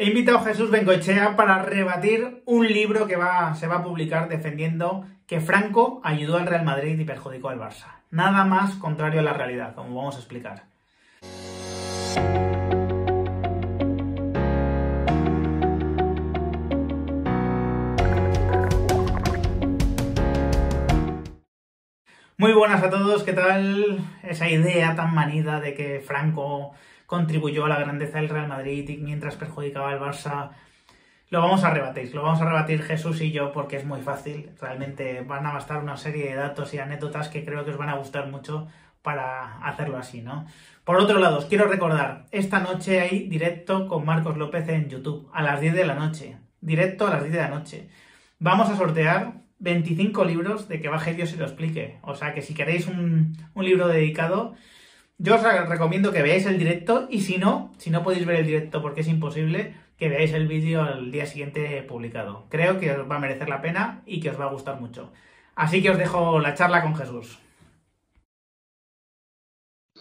He invitado a Jesús Bengoechea para rebatir un libro que se va a publicar defendiendo que Franco ayudó al Real Madrid y perjudicó al Barça. Nada más contrario a la realidad, como vamos a explicar. Muy buenas a todos, ¿qué tal esa idea tan manida de que Franco contribuyó a la grandeza del Real Madrid y mientras perjudicaba al Barça? Lo vamos a rebatir Jesús y yo porque es muy fácil. Realmente van a bastar una serie de datos y anécdotas que creo que os van a gustar mucho para hacerlo así, ¿no? Por otro lado, os quiero recordar, esta noche hay directo con Marcos López en YouTube, a las 10 de la noche. Directo a las 10 de la noche. Vamos a sortear 25 libros de que baje Dios y lo explique. O sea que si queréis un libro dedicado, yo os recomiendo que veáis el directo y si no podéis ver el directo porque es imposible, que veáis el vídeo al día siguiente publicado. Creo que os va a merecer la pena y que os va a gustar mucho. Así que os dejo la charla con Jesús.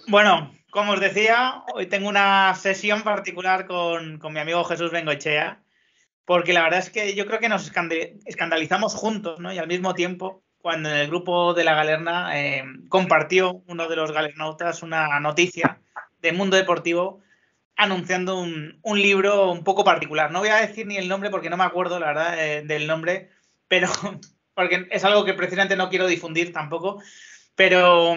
Bueno, como os decía, hoy tengo una sesión particular con mi amigo Jesús Bengoechea, porque la verdad es que yo creo que nos escandalizamos juntos, ¿no? Y al mismo tiempo, cuando en el grupo de la Galerna compartió uno de los galernautas una noticia de Mundo Deportivo anunciando un libro un poco particular. No voy a decir ni el nombre porque no me acuerdo, la verdad, del nombre, pero porque es algo que precisamente no quiero difundir tampoco. Pero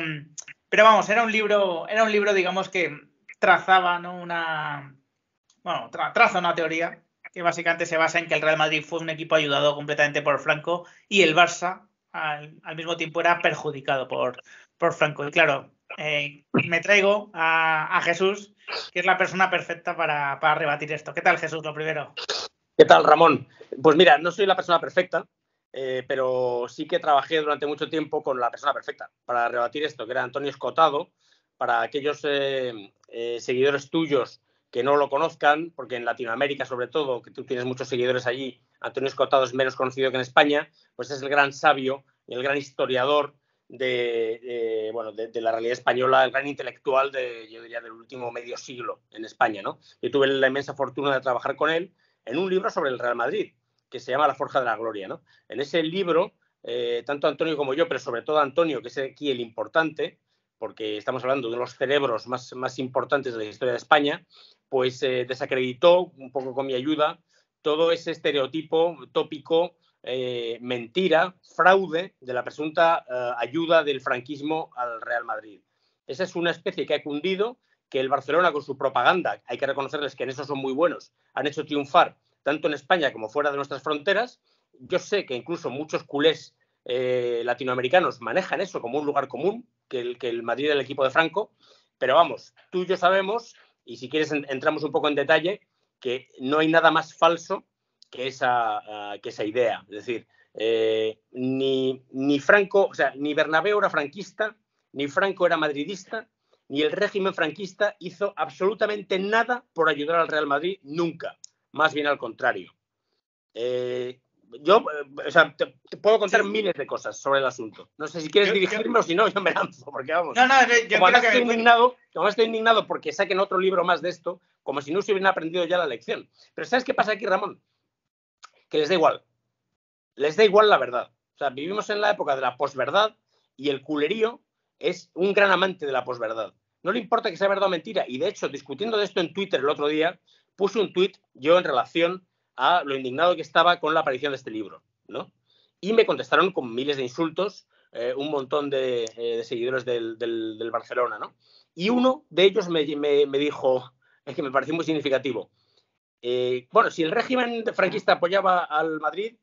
vamos, era un libro, digamos, que trazaba, ¿no? Traza una teoría que básicamente se basa en que el Real Madrid fue un equipo ayudado completamente por Franco y el Barça al mismo tiempo era perjudicado por Franco. Y claro, me traigo a Jesús, que es la persona perfecta para rebatir esto. ¿Qué tal, Jesús, lo primero? ¿Qué tal, Ramón? Pues mira, no soy la persona perfecta, pero sí que trabajé durante mucho tiempo con la persona perfecta para rebatir esto, que era Antonio Escotado. Para aquellos seguidores tuyos que no lo conozcan, porque en Latinoamérica, sobre todo, que tú tienes muchos seguidores allí, Antonio Escotado es menos conocido que en España, pues es el gran sabio y el gran historiador de la realidad española, el gran intelectual yo diría, del último medio siglo en España, ¿no? Yo tuve la inmensa fortuna de trabajar con él en un libro sobre el Real Madrid, que se llama La Forja de la Gloria, ¿no? En ese libro, tanto Antonio como yo, pero sobre todo Antonio, que es aquí el importante, porque estamos hablando de uno de los cerebros más importantes de la historia de España, pues desacreditó, un poco con mi ayuda, todo ese estereotipo tópico, mentira, fraude de la presunta ayuda del franquismo al Real Madrid. Esa es una especie que ha cundido, que el Barcelona con su propaganda, hay que reconocerles que en eso son muy buenos, han hecho triunfar tanto en España como fuera de nuestras fronteras. Yo sé que incluso muchos culés latinoamericanos manejan eso como un lugar común, que el Madrid es el equipo de Franco, pero vamos, tú y yo sabemos, y si quieres entramos un poco en detalle, que no hay nada más falso que esa idea. Es decir, ni Franco, o sea, ni Bernabéu era franquista, ni Franco era madridista, ni el régimen franquista hizo absolutamente nada por ayudar al Real Madrid, nunca. Más bien al contrario. Yo te puedo contar miles de cosas sobre el asunto. No sé si quieres dirigirme o si no, yo me lanzo, porque vamos. Como estoy indignado porque saquen otro libro más de esto, como si no se hubieran aprendido ya la lección. Pero ¿sabes qué pasa aquí, Ramón? Que les da igual. Les da igual la verdad. O sea, vivimos en la época de la posverdad y el culerío es un gran amante de la posverdad. No le importa que sea verdad o mentira. Y de hecho, discutiendo de esto en Twitter el otro día, puse un tuit yo en relación a lo indignado que estaba con la aparición de este libro, ¿no? Y me contestaron con miles de insultos, un montón de seguidores del Barcelona, ¿no? Y uno de ellos me dijo, es que me pareció muy significativo, bueno, si el régimen franquista apoyaba al Madrid,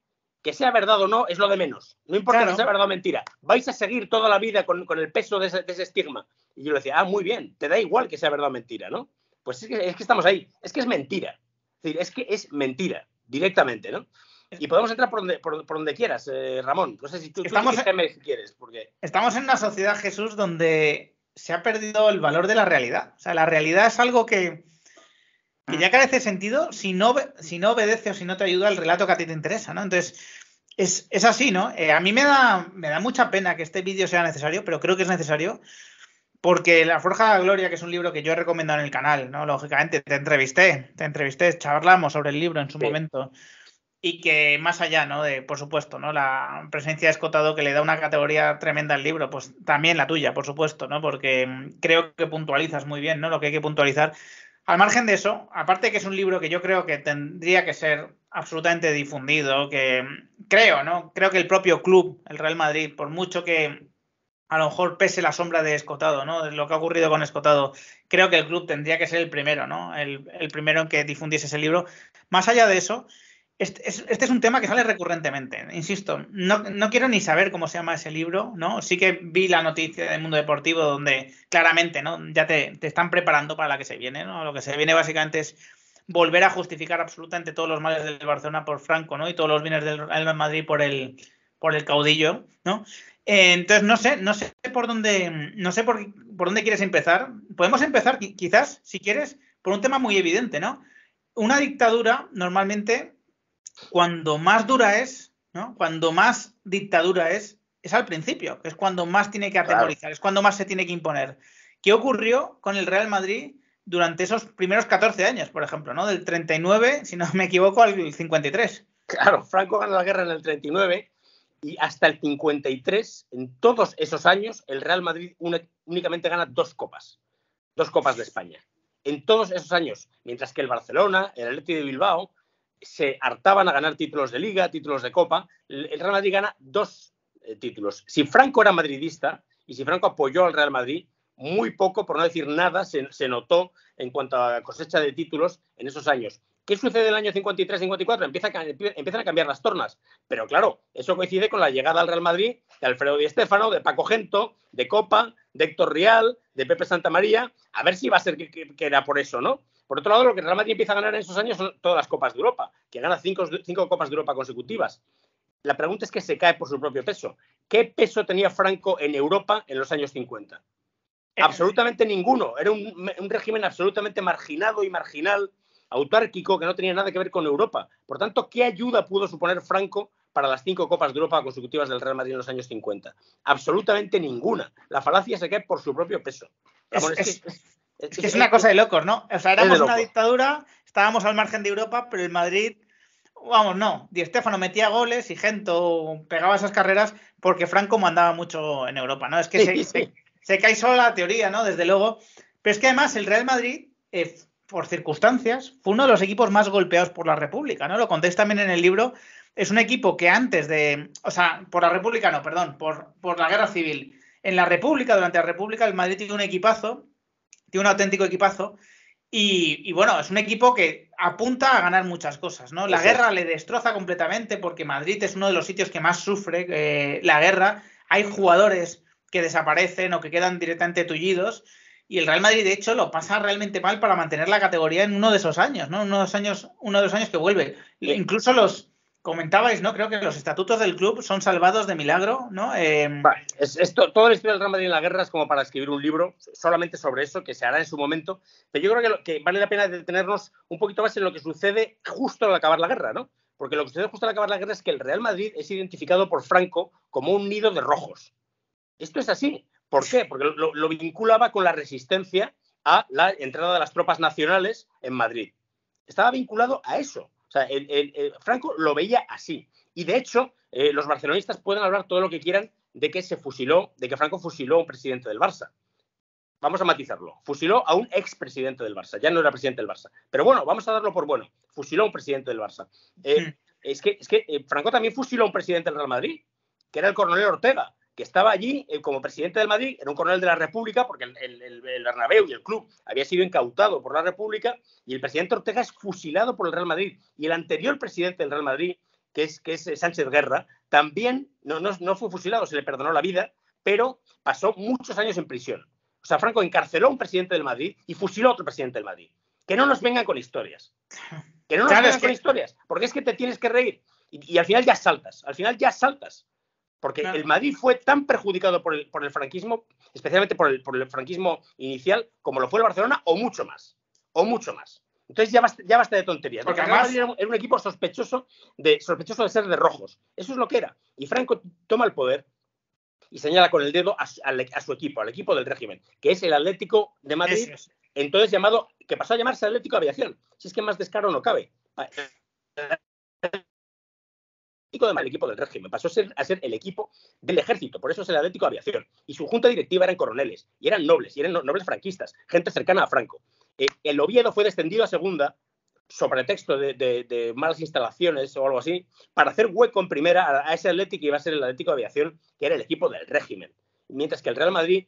que sea verdad o no es lo de menos. No importa que sea verdad o mentira. Vais a seguir toda la vida con el peso de ese estigma. Y yo le decía, muy bien, te da igual que sea verdad o mentira, ¿no? Pues es que estamos ahí. Es que es mentira. Es decir, es que es mentira, directamente, ¿no? Y podemos entrar por donde quieras, Ramón. No sé si tú si quieres. Porque estamos en una sociedad, Jesús, donde se ha perdido el valor de la realidad. O sea, la realidad es algo que ya carece de sentido si no obedece o si no te ayuda el relato que a ti te interesa, ¿no? Entonces, es así, ¿no? A mí me da mucha pena que este vídeo sea necesario, pero creo que es necesario Porque La Forja de la Gloria, que es un libro que yo he recomendado en el canal, ¿no? Lógicamente, te entrevisté, charlamos sobre el libro en su Sí. momento. Y que más allá, ¿no? De, por supuesto, ¿no? La presencia de Escotado que le da una categoría tremenda al libro, pues también la tuya, por supuesto, ¿no? Porque creo que puntualizas muy bien, ¿no? Lo que hay que puntualizar. Al margen de eso, aparte de que es un libro que yo creo que tendría que ser absolutamente difundido, que creo, ¿no? Creo que el propio club, el Real Madrid, por mucho que a lo mejor pese la sombra de Escotado, ¿no? De lo que ha ocurrido con Escotado, creo que el club tendría que ser el primero, ¿no? El primero en que difundiese ese libro. Más allá de eso, este es un tema que sale recurrentemente. Insisto, no quiero ni saber cómo se llama ese libro, ¿no? Sí que vi la noticia del Mundo Deportivo donde claramente, ¿no? Ya te están preparando para la que se viene, ¿no? Lo que se viene básicamente es volver a justificar absolutamente todos los males del Barcelona por Franco, ¿no? Y todos los bienes del Real Madrid por el caudillo, ¿no? Entonces no sé por dónde, no sé por dónde quieres empezar. Podemos empezar, quizás, si quieres, por un tema muy evidente, ¿no? Una dictadura, normalmente, cuando más dura es, ¿no? Cuando más dictadura es al principio, que es cuando más tiene que atemorizar, Claro. es cuando más se tiene que imponer. ¿Qué ocurrió con el Real Madrid durante esos primeros 14 años, por ejemplo, ¿no? Del 39, si no me equivoco, al 53. Claro, Franco gana la guerra en el 39 y hasta el 53, en todos esos años, el Real Madrid únicamente gana dos copas de España. En todos esos años, mientras que el Barcelona, el Athletic de Bilbao, se hartaban a ganar títulos de Liga, títulos de Copa, el Real Madrid gana dos títulos. Si Franco era madridista y si Franco apoyó al Real Madrid, muy poco, por no decir nada, se notó en cuanto a cosecha de títulos en esos años. ¿Qué sucede en el año 53-54? Empiezan a cambiar las tornas. Pero claro, eso coincide con la llegada al Real Madrid de Alfredo Di Stéfano, de Paco Gento, de Copa, de Héctor Rial, de Pepe Santamaría. A ver si va a ser que era por eso, ¿no? Por otro lado, lo que el Real Madrid empieza a ganar en esos años son todas las Copas de Europa, que gana cinco Copas de Europa consecutivas. La pregunta es que se cae por su propio peso. ¿Qué peso tenía Franco en Europa en los años 50? Absolutamente ninguno. Era un régimen absolutamente marginado y marginal, autárquico, que no tenía nada que ver con Europa. Por tanto, ¿qué ayuda pudo suponer Franco para las 5 Copas de Europa consecutivas del Real Madrid en los años 50? Absolutamente ninguna. La falacia se cae por su propio peso. Ramón, Es que es una cosa de locos, ¿no? O sea, es de éramos una locos. dictadura, estábamos al margen de Europa, pero el Madrid, vamos, no. Di Stéfano metía goles y Gento pegaba esas carreras porque Franco mandaba mucho en Europa, ¿no? Es que Sí, sí. se cae solo la teoría, ¿no? Desde luego. Pero es que además el Real Madrid, por circunstancias, fue uno de los equipos más golpeados por la República, ¿no? Lo contéis también en el libro. Es un equipo que antes de. O sea, por la República no, perdón, por la Guerra Civil. En la República, durante la República, el Madrid tiene un equipazo, tiene un auténtico equipazo. Y bueno, es un equipo que apunta a ganar muchas cosas, ¿no? La Eso guerra es. le destroza completamente porque Madrid es uno de los sitios que más sufre la guerra. Hay jugadores que desaparecen o que quedan directamente tullidos. Y el Real Madrid, de hecho, lo pasa realmente mal para mantener la categoría en uno de esos años, ¿no? Uno de los años que vuelve. Eh, Incluso comentabais, ¿no? Creo que los estatutos del club son salvados de milagro, ¿no? Toda la historia del Real Madrid en la guerra es como para escribir un libro solamente sobre eso, que se hará en su momento. Pero yo creo que vale la pena detenernos un poquito más en lo que sucede justo al acabar la guerra, ¿no? Porque lo que sucede justo al acabar la guerra es que el Real Madrid es identificado por Franco como un nido de rojos. Esto es así. ¿Por qué? Porque lo vinculaba con la resistencia a la entrada de las tropas nacionales en Madrid. Estaba vinculado a eso. O sea, Franco lo veía así. Y de hecho, los barcelonistas pueden hablar todo lo que quieran de que Franco fusiló a un presidente del Barça. Vamos a matizarlo. Fusiló a un expresidente del Barça. Ya no era presidente del Barça. Pero bueno, vamos a darlo por bueno. Fusiló a un presidente del Barça. Es que Franco también fusiló a un presidente del Real Madrid, que era el coronel Ortega, que estaba allí como presidente del Madrid, era un coronel de la República, porque el Bernabéu y el club había sido incautado por la República, y el presidente Ortega es fusilado por el Real Madrid. Y el anterior presidente del Real Madrid, que es Sánchez Guerra, también no fue fusilado, se le perdonó la vida, pero pasó muchos años en prisión. O sea, Franco encarceló a un presidente del Madrid y fusiló a otro presidente del Madrid. Que no nos vengan con historias. Que no nos Claro, vengan con historias, porque es que te tienes que reír. Y al final ya saltas. Porque no, el Madrid fue tan perjudicado por el franquismo, especialmente por el franquismo inicial, como lo fue el Barcelona, o mucho más. Entonces ya basta de tonterías. porque El Real además, Madrid era un equipo sospechoso de ser de rojos. Eso es lo que era. Y Franco toma el poder y señala con el dedo a su equipo, al equipo del régimen, que es el Atlético de Madrid, entonces llamado, que pasó a llamarse Atlético de Aviación. Si es que más descaro no cabe. El equipo del régimen pasó a ser el equipo del ejército, por eso es el Atlético de Aviación. Y su junta directiva eran coroneles, y eran nobles nobles franquistas, gente cercana a Franco. El Oviedo fue descendido a segunda, sobre texto de malas instalaciones o algo así, para hacer hueco en primera a ese Atlético que iba a ser el Atlético de Aviación, que era el equipo del régimen. Mientras que el Real Madrid,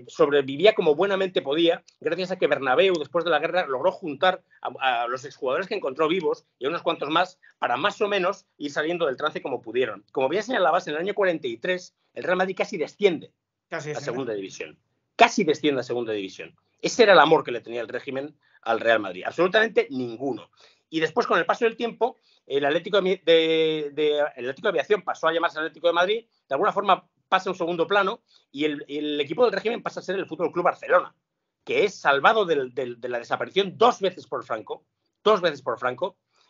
sobrevivía como buenamente podía, gracias a que Bernabéu, después de la guerra, logró juntar a los exjugadores que encontró vivos y a unos cuantos más, para más o menos ir saliendo del trance como pudieron. Como bien señalabas, en el año 43, el Real Madrid casi desciende a segunda división. Casi desciende a segunda división. Ese era el amor que le tenía el régimen al Real Madrid. Absolutamente ninguno. Y después, con el paso del tiempo, el Atlético de Aviación pasó a llamarse Atlético de Madrid. De alguna forma pasa a un segundo plano y el equipo del régimen pasa a ser el Fútbol Club Barcelona, que es salvado de la desaparición dos veces por Franco,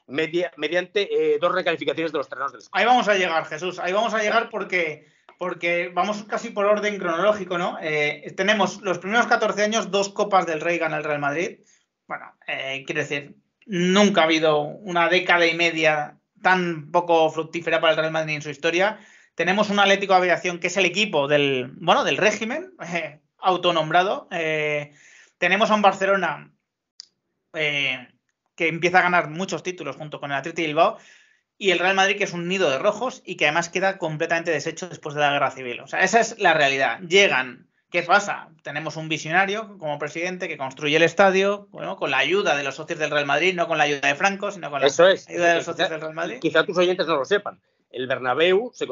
mediante dos recalificaciones de los terrenos del Estado. Ahí vamos a llegar, Jesús. Ahí vamos a llegar porque vamos casi por orden cronológico, ¿no? Tenemos los primeros 14 años, 2 Copas del Rey gana el Real Madrid. Bueno, quiero decir, nunca ha habido una década y media tan poco fructífera para el Real Madrid en su historia. Tenemos un Atlético de Aviación que es el equipo del régimen, autonombrado. Tenemos a un Barcelona que empieza a ganar muchos títulos junto con el Athletic Bilbao. Y el Real Madrid, que es un nido de rojos y que además queda completamente deshecho después de la guerra civil. O sea, esa es la realidad. Llegan. ¿Qué pasa? Tenemos un visionario como presidente que construye el estadio, bueno, con la ayuda de los socios del Real Madrid, no con la ayuda de Franco, sino con la ayuda de los socios del Real Madrid. Quizá tus oyentes no lo sepan. El Bernabéu se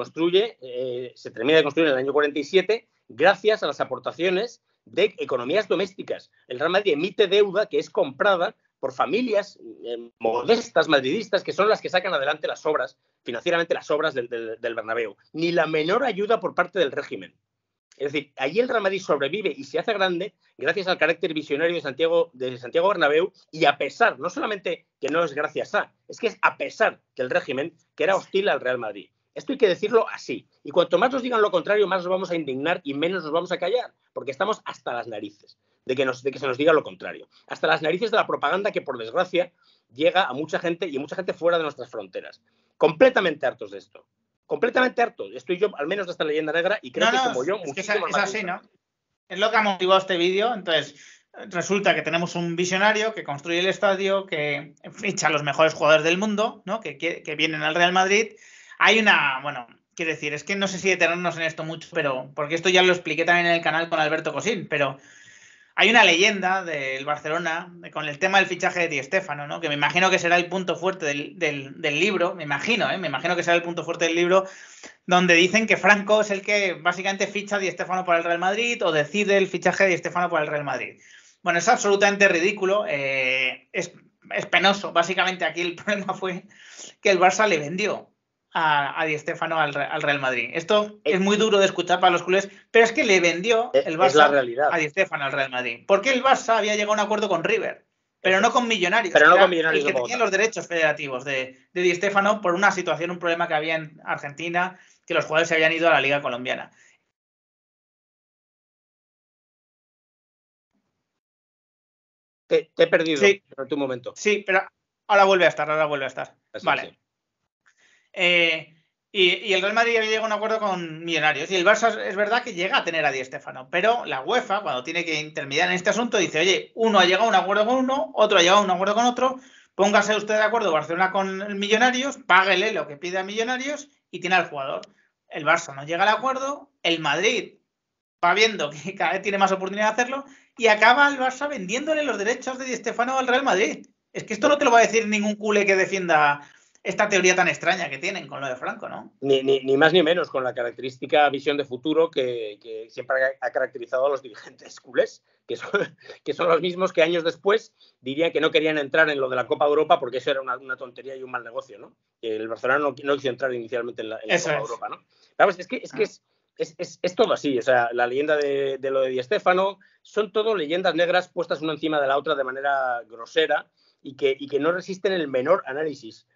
termina de construir en el año 47 gracias a las aportaciones de economías domésticas. El Real Madrid emite deuda que es comprada por familias modestas, madridistas, que son las que sacan adelante las obras, financieramente las obras del Bernabéu. Ni la menor ayuda por parte del régimen. Es decir, allí el Real Madrid sobrevive y se hace grande gracias al carácter visionario de Santiago Bernabéu, y a pesar, no solamente que no es gracias a, es que es a pesar del régimen que era hostil al Real Madrid. Esto hay que decirlo así. Y cuanto más nos digan lo contrario, más nos vamos a indignar y menos nos vamos a callar, porque estamos hasta las narices de que se nos diga lo contrario. Hasta las narices de la propaganda que, por desgracia, llega a mucha gente y mucha gente fuera de nuestras fronteras. Completamente hartos de esto. Completamente harto. Estoy yo, al menos de esta leyenda negra, y creo que como yo, muchísimos es así, ¿no? Es lo que ha motivado este vídeo. Entonces, resulta que tenemos un visionario que construye el estadio, que ficha a los mejores jugadores del mundo, ¿no? Que vienen al Real Madrid. Hay una, bueno, quiero decir, es que no sé si detenernos en esto mucho, pero porque esto ya lo expliqué también en el canal con Alberto Cosín, pero hay una leyenda del Barcelona con el tema del fichaje de Di Stéfano, ¿no? Que me imagino que será el punto fuerte del libro, me imagino que será el punto fuerte del libro, donde dicen que Franco es el que básicamente ficha a Di Stéfano para el Real Madrid o decide el fichaje de Di Stéfano para el Real Madrid. Bueno, es absolutamente ridículo, es penoso. Básicamente aquí el problema fue que el Barça le vendió a Di Stéfano al Real Madrid. Esto es muy duro de escuchar para los culés, pero es que le vendió el Barça a Di Stéfano al Real Madrid. Porque el Barça había llegado a un acuerdo con River, pero no con Millonarios. Pero no con Millonarios. El que tenía los derechos federativos de Di Stéfano por una situación, un problema que había en Argentina, que los jugadores se habían ido a la Liga Colombiana. Te he perdido en tu momento. Sí, pero ahora vuelve a estar. Así vale. Sí. Y el Real Madrid había llegado a un acuerdo con Millonarios. Y el Barça es verdad que llega a tener a Di Stéfano. Pero la UEFA, cuando tiene que intermediar en este asunto, dice, oye, uno ha llegado a un acuerdo con uno, otro ha llegado a un acuerdo con otro, póngase usted de acuerdo Barcelona con Millonarios, páguele lo que pide a Millonarios y tiene al jugador. El Barça no llega al acuerdo, el Madrid va viendo que cada vez tiene más oportunidad de hacerlo y acaba el Barça vendiéndole los derechos de Di Stéfano al Real Madrid. Es que esto no te lo va a decir ningún culé que defienda esta teoría tan extraña que tienen con lo de Franco, ¿no? Ni más ni menos, con la característica visión de futuro que siempre ha caracterizado a los dirigentes culés, que son los mismos que años después dirían que no querían entrar en lo de la Copa de Europa porque eso era una tontería y un mal negocio, ¿no? Que el Barcelona no quiso entrar inicialmente en la Copa de Europa, ¿no? Vamos, es que es todo así. O sea, la leyenda de lo de Di Stéfano son todo leyendas negras puestas una encima de la otra de manera grosera y que no resisten el menor análisis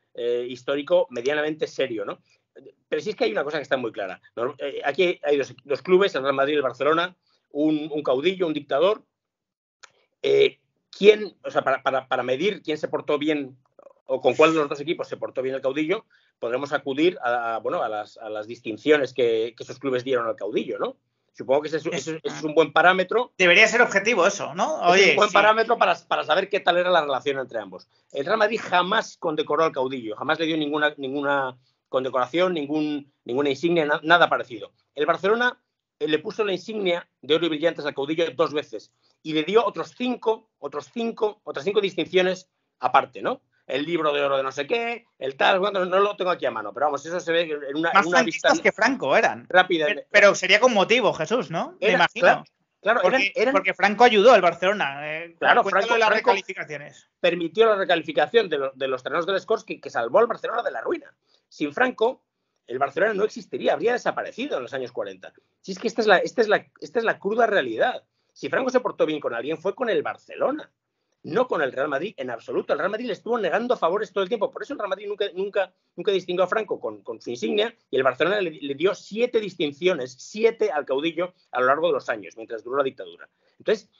histórico medianamente serio, ¿no? Pero sí es que hay una cosa que está muy clara. Aquí hay dos clubes, el Real Madrid y el Barcelona, un caudillo, un dictador. O sea, para medir quién se portó bien o con cuál de los dos equipos se portó bien el caudillo, podremos acudir a las distinciones que esos clubes dieron al caudillo, ¿no? Supongo que ese es un buen parámetro. Debería ser objetivo eso, ¿no? Oye, es un buen parámetro para saber qué tal era la relación entre ambos. El Real Madrid jamás condecoró al caudillo, jamás le dio ninguna condecoración, ninguna insignia, nada parecido. El Barcelona le puso la insignia de oro y brillantes al caudillo 2 veces y le dio otras cinco distinciones aparte, ¿no? El libro de oro de no sé qué, el tal, bueno, no lo tengo aquí a mano, pero vamos, eso se ve en una vista que Franco eran. Rápida. Pero sería con motivo, Jesús, ¿no? Me imagino. Claro, porque Franco ayudó al Barcelona. Claro, Franco las recalificaciones. Permitió la recalificación de los terrenos del Scores que salvó al Barcelona de la ruina. Sin Franco, el Barcelona no existiría, habría desaparecido en los años 40. Si es que esta es la cruda realidad. Si Franco se portó bien con alguien, fue con el Barcelona, no con el Real Madrid en absoluto. El Real Madrid le estuvo negando favores todo el tiempo. Por eso el Real Madrid nunca distinguió a Franco con su insignia y el Barcelona le dio 7 distinciones, 7 al caudillo a lo largo de los años, mientras duró la dictadura. Entonces,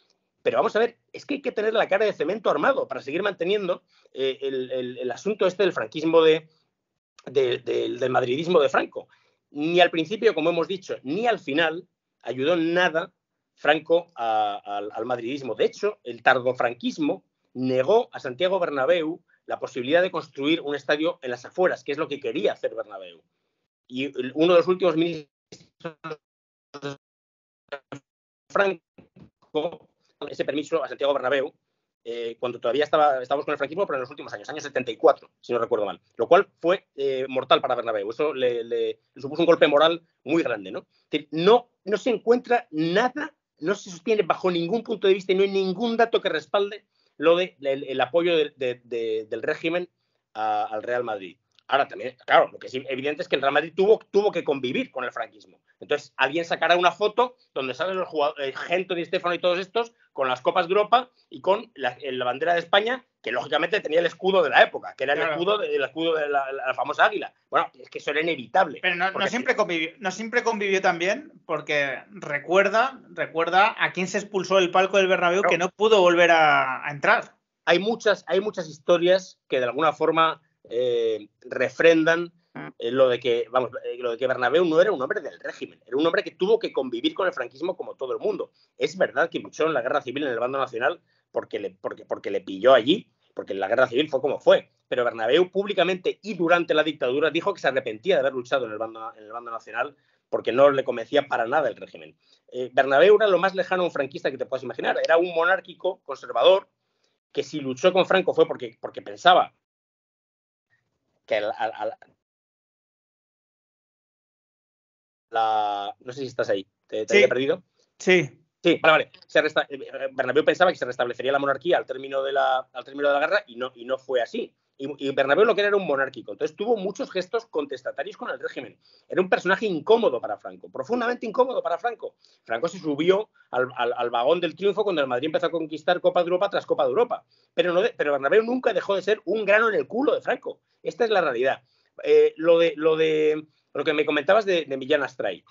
pero vamos a ver, es que hay que tener la cara de cemento armado para seguir manteniendo el asunto este del franquismo del madridismo de Franco. Ni al principio, como hemos dicho, ni al final ayudó nada Franco al madridismo. De hecho, el tardofranquismo negó a Santiago Bernabéu la posibilidad de construir un estadio en las afueras, que es lo que quería hacer Bernabéu. Y uno de los últimos ministros de Franco, ese permiso a Santiago Bernabéu, cuando todavía estábamos con el franquismo, pero en los últimos años 74, si no recuerdo mal, lo cual fue mortal para Bernabéu. Eso le supuso un golpe moral muy grande, ¿no? No se encuentra nada, no se sostiene bajo ningún punto de vista y no hay ningún dato que respalde el apoyo del régimen al Real Madrid. Ahora también, claro, lo que es evidente es que el Real Madrid tuvo que convivir con el franquismo. Entonces, alguien sacará una foto donde salen los jugadores, Gento, Di Stéfano y todos estos, con las copas de Europa y con la bandera de España, que lógicamente tenía el escudo de la época, que era el escudo de la famosa águila. Bueno, es que eso era inevitable. Pero no siempre convivió también, porque recuerda a quién se expulsó del palco del Bernabéu, que no pudo volver a entrar. Hay muchas historias que de alguna forma refrendan lo de que Bernabéu no era un hombre del régimen, era un hombre que tuvo que convivir con el franquismo como todo el mundo. Es verdad que luchó en la guerra civil en el bando nacional porque le pilló allí, porque la guerra civil fue como fue, pero Bernabéu públicamente y durante la dictadura dijo que se arrepentía de haber luchado en el bando nacional porque no le convencía para nada el régimen. Bernabéu era lo más lejano a un franquista que te puedas imaginar, era un monárquico conservador que si luchó con Franco fue porque pensaba que no sé si estás ahí, ¿te había perdido? Sí. Sí, vale. Bernabéu pensaba que se restablecería la monarquía al término de la guerra y no fue así. Y Bernabéu lo que era un monárquico. Entonces tuvo muchos gestos contestatarios con el régimen. Era un personaje incómodo para Franco, profundamente incómodo para Franco. Franco se subió al vagón del triunfo cuando el Madrid empezó a conquistar Copa de Europa tras Copa de Europa. Pero Bernabéu nunca dejó de ser un grano en el culo de Franco. Esta es la realidad. Lo que me comentabas de Millán Astray.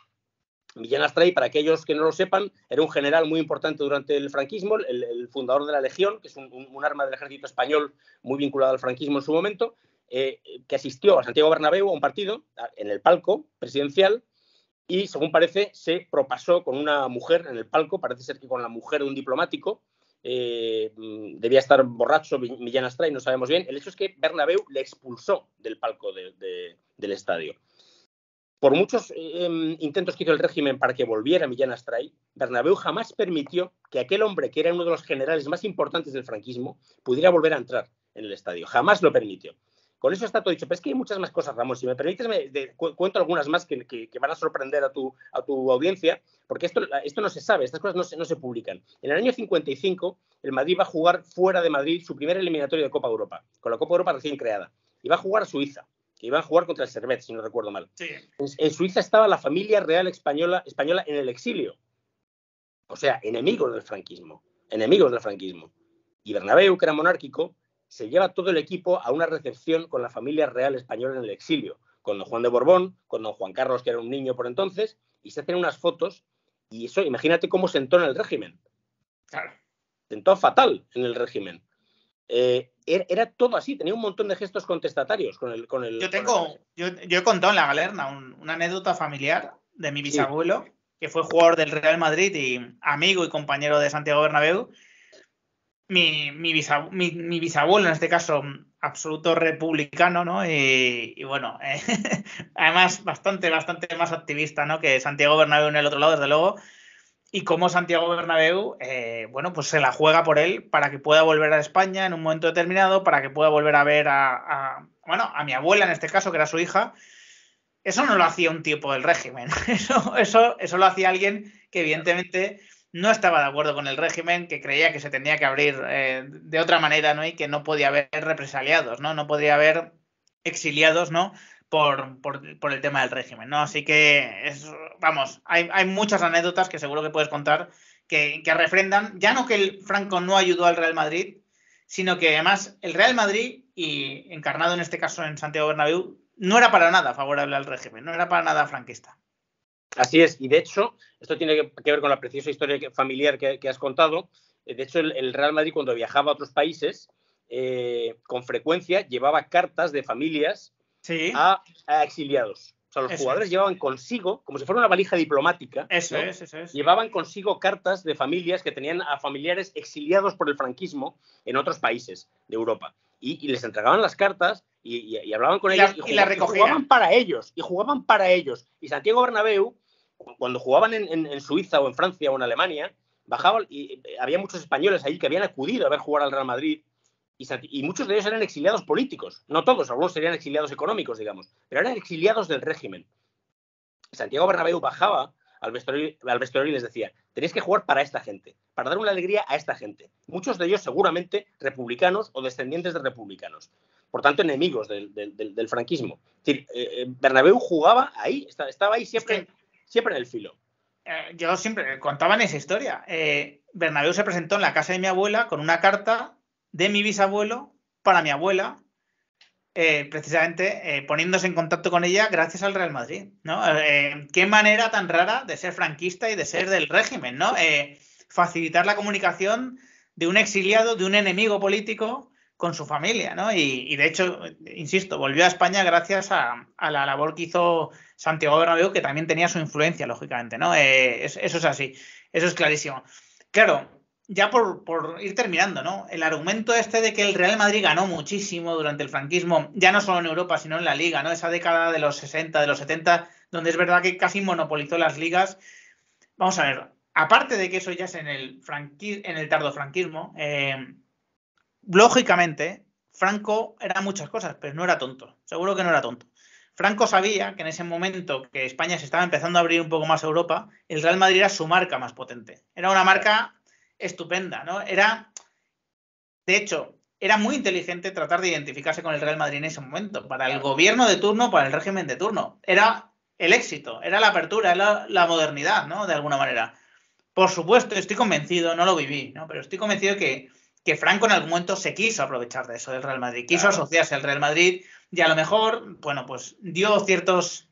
Millán Astray, para aquellos que no lo sepan, era un general muy importante durante el franquismo, el fundador de la Legión, que es un arma del ejército español muy vinculado al franquismo en su momento, que asistió a Santiago Bernabéu a un partido en el palco presidencial y, según parece, se propasó con una mujer en el palco, parece ser que con la mujer de un diplomático, debía estar borracho Millán Astray, no sabemos bien. El hecho es que Bernabéu le expulsó del palco del estadio. Por muchos intentos que hizo el régimen para que volviera Millán Astray, Bernabéu jamás permitió que aquel hombre, que era uno de los generales más importantes del franquismo, pudiera volver a entrar en el estadio. Jamás lo permitió. Con eso está todo dicho. Pero es que hay muchas más cosas, Ramón. Si me permites, cuento algunas más que van a sorprender a tu audiencia, porque esto no se sabe, estas cosas no se publican. En el año 55, el Madrid va a jugar fuera de Madrid su primer eliminatorio de Copa Europa, con la Copa Europa recién creada. Y va a jugar a Suiza, que iban a jugar contra el Servette, si no recuerdo mal. Sí. En Suiza estaba la familia real española en el exilio. O sea, enemigos del franquismo. Y Bernabéu, que era monárquico, se lleva todo el equipo a una recepción con la familia real española en el exilio, con don Juan de Borbón, con don Juan Carlos, que era un niño por entonces, y se hacen unas fotos, y eso, imagínate cómo sentó en el régimen. Claro. Sentó fatal en el régimen. Era todo así, tenía un montón de gestos contestatarios con el. Yo he contado en la galerna una anécdota familiar de mi bisabuelo, sí, que fue jugador del Real Madrid y amigo y compañero de Santiago Bernabéu. Mi bisabuelo, en este caso, absoluto republicano, ¿no? Y bueno, además bastante más activista, ¿no? Que Santiago Bernabéu en el otro lado, desde luego. Y cómo Santiago Bernabéu, bueno, pues se la juega por él para que pueda volver a España en un momento determinado, para que pueda volver a ver a mi abuela, en este caso, que era su hija. Eso no lo hacía un tipo del régimen. Eso lo hacía alguien que, evidentemente, no estaba de acuerdo con el régimen, que creía que se tenía que abrir de otra manera, ¿no? Y que no podía haber represaliados, ¿no? No podría haber exiliados, ¿no? Por el tema del régimen, ¿no? Así que, vamos, hay muchas anécdotas que seguro que puedes contar que refrendan, ya no que el Franco no ayudó al Real Madrid, sino que además el Real Madrid, y encarnado en este caso en Santiago Bernabéu, no era para nada favorable al régimen, no era para nada franquista. Así es, y de hecho, esto tiene que ver con la preciosa historia familiar que has contado. De hecho, el Real Madrid, cuando viajaba a otros países, con frecuencia llevaba cartas de familias, sí, a exiliados. O sea, los jugadores llevaban consigo, como si fuera una valija diplomática, eso es. Llevaban consigo cartas de familias que tenían a familiares exiliados por el franquismo en otros países de Europa. Y les entregaban las cartas y hablaban con ellos y jugaban para ellos. Y Santiago Bernabéu, cuando jugaban en Suiza o en Francia o en Alemania, bajaban y había muchos españoles allí que habían acudido a ver jugar al Real Madrid. Y muchos de ellos eran exiliados políticos. No todos, algunos serían exiliados económicos, digamos, pero eran exiliados del régimen. Santiago Bernabéu bajaba al vestuario y les decía: tenéis que jugar para esta gente, para dar una alegría a esta gente. Muchos de ellos seguramente republicanos o descendientes de republicanos, por tanto enemigos del franquismo. Es decir, Bernabéu jugaba ahí, estaba ahí siempre en el filo. Yo siempre contaba en esa historia. Bernabéu se presentó en la casa de mi abuela con una carta de mi bisabuelo para mi abuela, precisamente poniéndose en contacto con ella gracias al Real Madrid, ¿no? Qué manera tan rara de ser franquista y de ser del régimen, ¿no? Facilitar la comunicación de un exiliado, de un enemigo político con su familia, ¿no? Y de hecho, insisto, volvió a España gracias a la labor que hizo Santiago Bernabéu, que también tenía su influencia, lógicamente, ¿no? Eso es así, eso es clarísimo. Claro, ya por ir terminando, ¿no? El argumento este de que el Real Madrid ganó muchísimo durante el franquismo, ya no solo en Europa, sino en la Liga, ¿no? Esa década de los 60, de los 70, donde es verdad que casi monopolizó las ligas. Vamos a ver, aparte de que eso ya es en el tardofranquismo, lógicamente, Franco era muchas cosas, pero no era tonto. Seguro que no era tonto. Franco sabía que en ese momento que España se estaba empezando a abrir un poco más a Europa, el Real Madrid era su marca más potente. Era una marca estupenda, ¿no? De hecho, era muy inteligente tratar de identificarse con el Real Madrid en ese momento. Para el gobierno de turno, para el régimen de turno. Era el éxito, era la apertura, era la modernidad, ¿no? De alguna manera. Por supuesto, estoy convencido, no lo viví, ¿no? Pero estoy convencido que Franco en algún momento se quiso aprovechar de eso del Real Madrid. Quiso asociarse al Real Madrid y a lo mejor, bueno, pues dio ciertas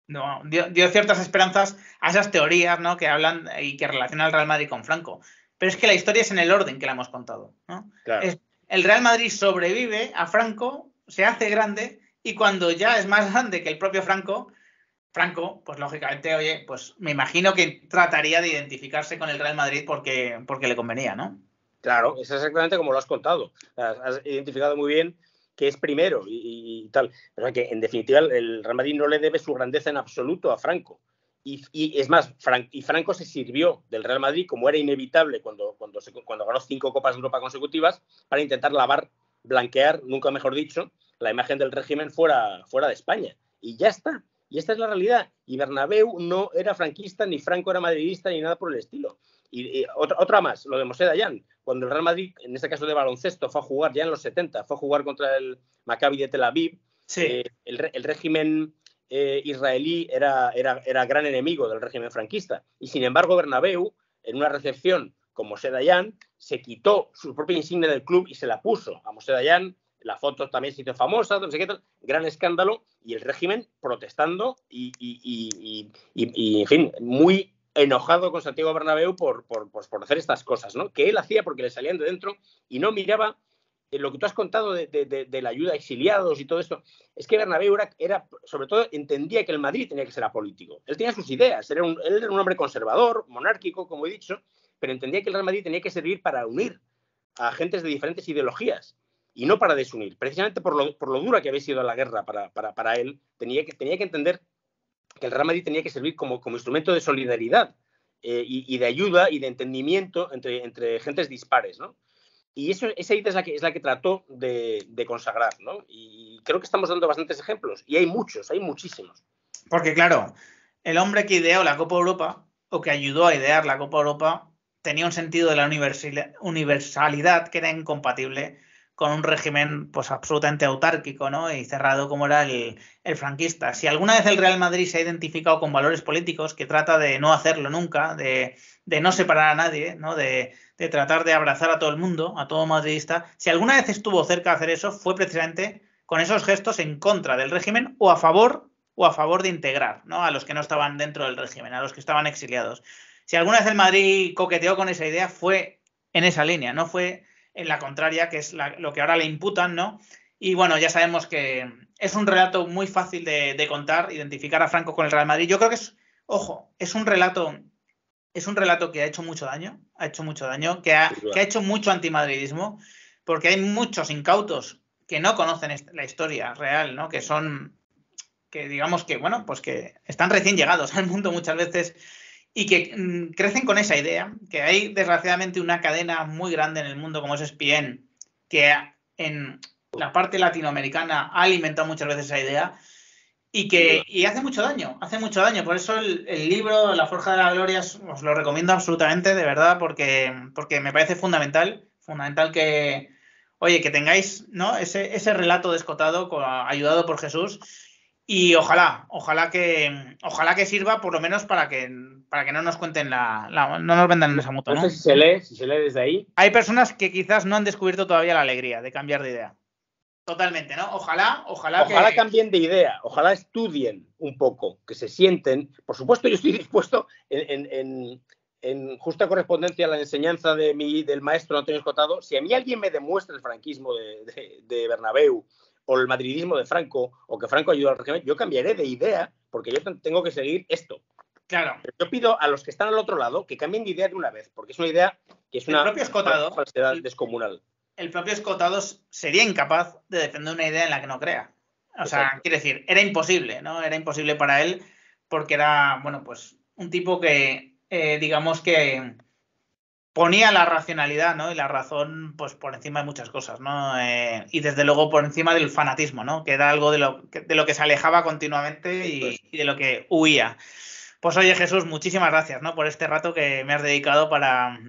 esperanzas a esas teorías, ¿no? Que hablan y que relacionan al Real Madrid con Franco. Pero es que la historia es en el orden que la hemos contado, ¿no? Claro. El Real Madrid sobrevive a Franco, se hace grande, y cuando ya es más grande que el propio Franco, pues lógicamente, oye, pues me imagino que trataría de identificarse con el Real Madrid porque le convenía, ¿no? Claro, es exactamente como lo has contado. Has identificado muy bien que es primero y tal. Pero que, en definitiva, el Real Madrid no le debe su grandeza en absoluto a Franco. Y es más, Franco se sirvió del Real Madrid, como era inevitable cuando ganó 5 Copas de Europa consecutivas, para intentar blanquear, nunca mejor dicho, la imagen del régimen fuera de España. Y ya está. Y esta es la realidad. Y Bernabéu no era franquista, ni Franco era madridista, ni nada por el estilo. Y otra más, lo de Moshe Dayan. Cuando el Real Madrid, en este caso de baloncesto, fue a jugar ya en los 70, fue a jugar contra el Maccabi de Tel Aviv, sí. El régimen israelí era gran enemigo del régimen franquista. Y sin embargo, Bernabéu, en una recepción con Moshe Dayan, se quitó su propia insignia del club y se la puso a Moshe Dayan, La foto también se hizo famosa, no sé qué tal, gran escándalo, y el régimen protestando y en fin, muy enojado con Santiago Bernabéu por hacer estas cosas, ¿no? Que él hacía porque le salían de dentro y no miraba lo que tú has contado de la ayuda a exiliados y todo esto. Es que Bernabéu sobre todo, entendía que el Madrid tenía que ser apolítico. Él tenía sus ideas, él era un hombre conservador, monárquico, como he dicho, pero entendía que el Real Madrid tenía que servir para unir a agentes de diferentes ideologías y no para desunir. Precisamente por lo dura que había sido la guerra para él, tenía que entender que el Real Madrid tenía que servir como instrumento de solidaridad y de ayuda y de entendimiento entre gentes dispares, ¿no? Y esa idea es la que trató de consagrar, ¿no? Y creo que estamos dando bastantes ejemplos. Y hay muchos, hay muchísimos. Porque, claro, el hombre que ideó la Copa Europa, o que ayudó a idear la Copa Europa, tenía un sentido de la universalidad que era incompatible con un régimen pues absolutamente autárquico, ¿no? Y cerrado como era el franquista. Si alguna vez el Real Madrid se ha identificado con valores políticos, que trata de no hacerlo nunca, de no separar a nadie, ¿no? De tratar de abrazar a todo el mundo, a todo madridista, si alguna vez estuvo cerca de hacer eso, fue precisamente con esos gestos en contra del régimen o a favor de integrar, ¿no? A los que no estaban dentro del régimen, a los que estaban exiliados. Si alguna vez el Madrid coqueteó con esa idea, fue en esa línea, no fue en la contraria, que es lo que ahora le imputan, ¿no? Y bueno, ya sabemos que es un relato muy fácil de contar, identificar a Franco con el Real Madrid. Yo creo que es un relato que ha hecho mucho daño, que ha hecho mucho antimadridismo, porque hay muchos incautos que no conocen la historia real, ¿no? Que digamos que, bueno, pues que están recién llegados al mundo muchas veces y que crecen con esa idea, que hay desgraciadamente una cadena muy grande en el mundo como es ESPN, que en la parte latinoamericana ha alimentado muchas veces esa idea y hace mucho daño. Por eso el libro La Forja de la Gloria os lo recomiendo absolutamente, de verdad, porque me parece fundamental que, oye, que tengáis, ¿no? ese relato descotado ayudado por Jesús. Y ojalá que sirva por lo menos para que no nos cuenten no nos vendan en esa moto, ¿no? No sé si se lee desde ahí. Hay personas que quizás no han descubierto todavía la alegría de cambiar de idea. Totalmente, ¿no? Ojalá que cambien de idea, ojalá estudien un poco, que se sienten. Por supuesto, yo estoy dispuesto en justa correspondencia a la enseñanza del maestro Antonio Escotado. Si a mí alguien me demuestra el franquismo de Bernabéu o el madridismo de Franco, o que Franco ayudó al régimen, yo cambiaré de idea porque yo tengo que seguir esto. Claro. Pero yo pido a los que están al otro lado que cambien de idea de una vez, porque es una idea que es una falsedad descomunal. El propio Escotado sería incapaz de defender una idea en la que no crea. O sea, exacto. Quiere decir, era imposible, ¿no? Era imposible para él porque era, bueno, pues un tipo que, digamos que ponía la racionalidad, ¿no? Y la razón, pues por encima de muchas cosas, ¿no? Y desde luego por encima del fanatismo, ¿no? Que era algo de lo que se alejaba continuamente y de lo que huía. Pues oye, Jesús, muchísimas gracias, ¿no? Por este rato que me has dedicado para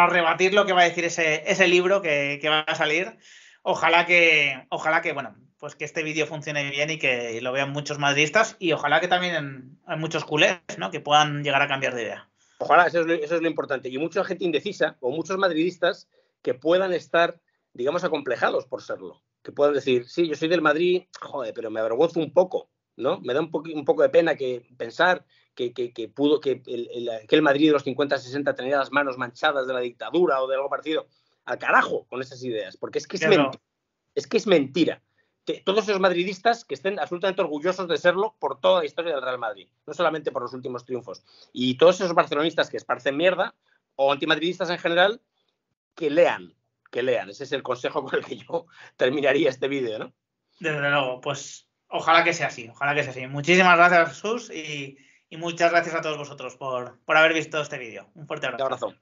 rebatir lo que va a decir ese libro que va a salir. Ojalá que, bueno, pues que este vídeo funcione bien y que lo vean muchos madridistas y ojalá que también hay muchos culés, ¿no? Que puedan llegar a cambiar de idea. Ojalá, eso es lo importante. Y mucha gente indecisa o muchos madridistas que puedan estar, digamos, acomplejados por serlo. Que puedan decir, sí, yo soy del Madrid, joder, pero me avergüenzo un poco, ¿no? Me da un poco de pena que pensar que el Madrid de los 50-60 tenía las manos manchadas de la dictadura o de algo parecido. Al carajo con esas ideas, porque es que es mentira. Es que es mentira. Todos esos madridistas que estén absolutamente orgullosos de serlo por toda la historia del Real Madrid, no solamente por los últimos triunfos. Y todos esos barcelonistas que esparcen mierda, o antimadridistas en general, que lean. Ese es el consejo con el que yo terminaría este vídeo, ¿no? Desde luego, pues ojalá que sea así, Muchísimas gracias, Jesús, y muchas gracias a todos vosotros por haber visto este vídeo. Un fuerte abrazo. Un abrazo.